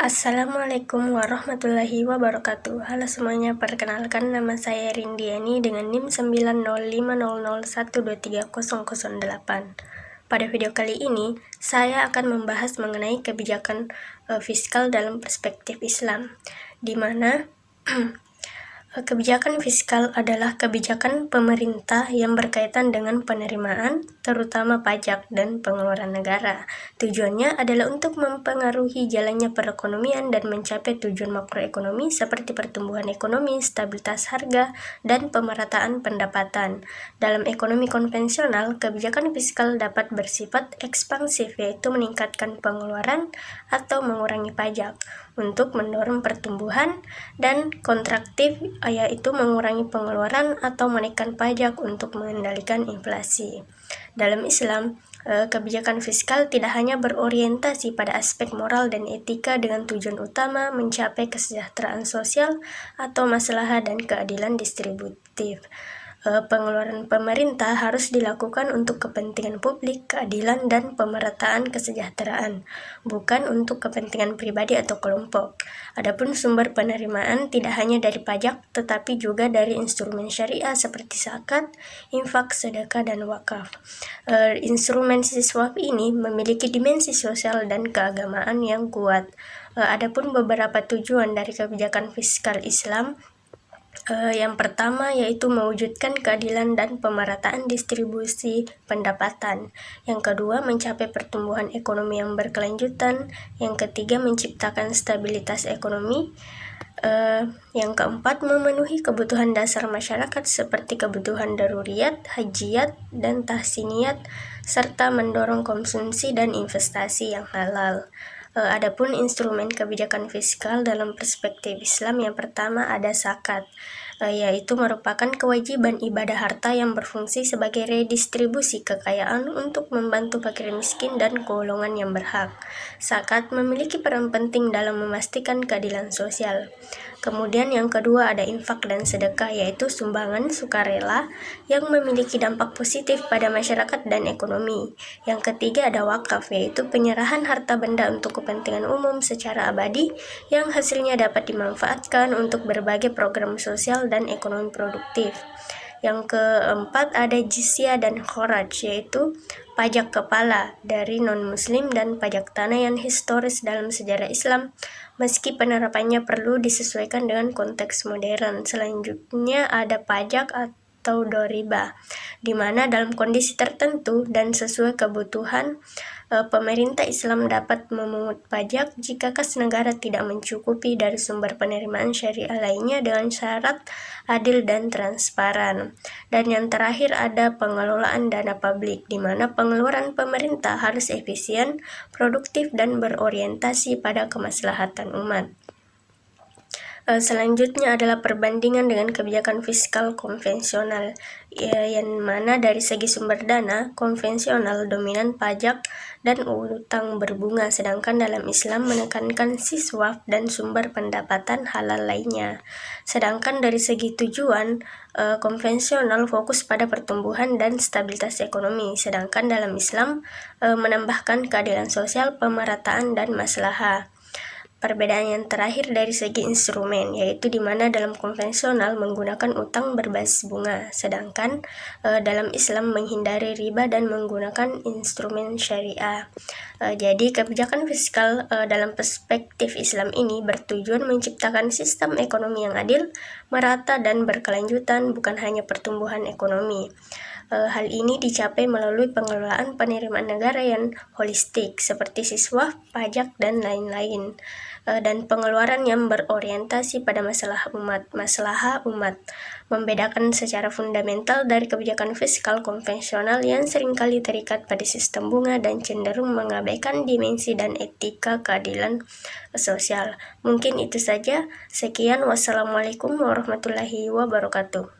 Assalamualaikum warahmatullahi wabarakatuh. Halo semuanya, perkenalkan nama saya Rindiani dengan NIM 90500123008. Pada video kali ini, saya akan membahas mengenai kebijakan fiskal dalam perspektif Islam, di mana kebijakan fiskal adalah kebijakan pemerintah yang berkaitan dengan penerimaan, terutama pajak dan pengeluaran negara. Tujuannya adalah untuk mempengaruhi jalannya perekonomian dan mencapai tujuan makroekonomi seperti pertumbuhan ekonomi, stabilitas harga, dan pemerataan pendapatan. Dalam ekonomi konvensional, kebijakan fiskal dapat bersifat ekspansif, yaitu meningkatkan pengeluaran atau mengurangi pajak untuk mendorong pertumbuhan, dan kontraktif, yaitu mengurangi pengeluaran atau menaikkan pajak untuk mengendalikan inflasi. Dalam Islam, kebijakan fiskal tidak hanya berorientasi pada aspek moral dan etika dengan tujuan utama mencapai kesejahteraan sosial atau maslahah dan keadilan distributif. Pengeluaran pemerintah harus dilakukan untuk kepentingan publik, keadilan, dan pemerataan kesejahteraan, bukan untuk kepentingan pribadi atau kelompok. Adapun sumber penerimaan tidak hanya dari pajak, tetapi juga dari instrumen syariah seperti zakat, infak, sedekah, dan wakaf. Instrumen siswaf ini memiliki dimensi sosial dan keagamaan yang kuat. Adapun beberapa tujuan dari kebijakan fiskal Islam, yang pertama yaitu mewujudkan keadilan dan pemerataan distribusi pendapatan. Yang kedua, mencapai pertumbuhan ekonomi yang berkelanjutan. Yang ketiga, menciptakan stabilitas ekonomi. Yang keempat, memenuhi kebutuhan dasar masyarakat seperti kebutuhan daruriyat, hajiyat, dan tahsiniyat, serta mendorong konsumsi dan investasi yang halal. Adapun instrumen kebijakan fiskal dalam perspektif Islam, yang pertama ada zakat, yaitu merupakan kewajiban ibadah harta yang berfungsi sebagai redistribusi kekayaan untuk membantu fakir miskin dan golongan yang berhak. Zakat memiliki peran penting dalam memastikan keadilan sosial. Kemudian yang kedua ada infak dan sedekah, yaitu sumbangan sukarela yang memiliki dampak positif pada masyarakat dan ekonomi. Yang ketiga ada wakaf, yaitu penyerahan harta benda untuk kepentingan umum secara abadi yang hasilnya dapat dimanfaatkan untuk berbagai program sosial dan ekonomi produktif. Yang keempat ada jizyah dan kharaj, yaitu pajak kepala dari non-muslim dan pajak tanah yang historis dalam sejarah Islam, meski penerapannya perlu disesuaikan dengan konteks modern. Selanjutnya ada pajak atau doriba, di mana dalam kondisi tertentu dan sesuai kebutuhan, pemerintah Islam dapat memungut pajak jika kas negara tidak mencukupi dari sumber penerimaan syariah lainnya dengan syarat adil dan transparan. Dan yang terakhir ada pengelolaan dana publik, di mana pengeluaran pemerintah harus efisien, produktif, dan berorientasi pada kemaslahatan umat. Selanjutnya adalah perbandingan dengan kebijakan fiskal konvensional, yang mana dari segi sumber dana, konvensional dominan pajak dan utang berbunga, sedangkan dalam Islam menekankan siswaf dan sumber pendapatan halal lainnya. Sedangkan dari segi tujuan, konvensional fokus pada pertumbuhan dan stabilitas ekonomi, sedangkan dalam Islam menambahkan keadilan sosial, pemerataan, dan maslahah. Perbedaan yang terakhir dari segi instrumen, yaitu di mana dalam konvensional menggunakan utang berbasis bunga, sedangkan dalam Islam menghindari riba dan menggunakan instrumen syariah. Jadi kebijakan fiskal dalam perspektif Islam ini bertujuan menciptakan sistem ekonomi yang adil, merata, dan berkelanjutan, bukan hanya pertumbuhan ekonomi. Hal ini dicapai melalui pengelolaan penerimaan negara yang holistik seperti siswaf, pajak, dan lain-lain, dan pengeluaran yang berorientasi pada masalah umat, membedakan secara fundamental dari kebijakan fiskal konvensional yang seringkali terikat pada sistem bunga dan cenderung mengabaikan dimensi dan etika keadilan sosial. Mungkin itu saja. Sekian, wassalamualaikum warahmatullahi wabarakatuh.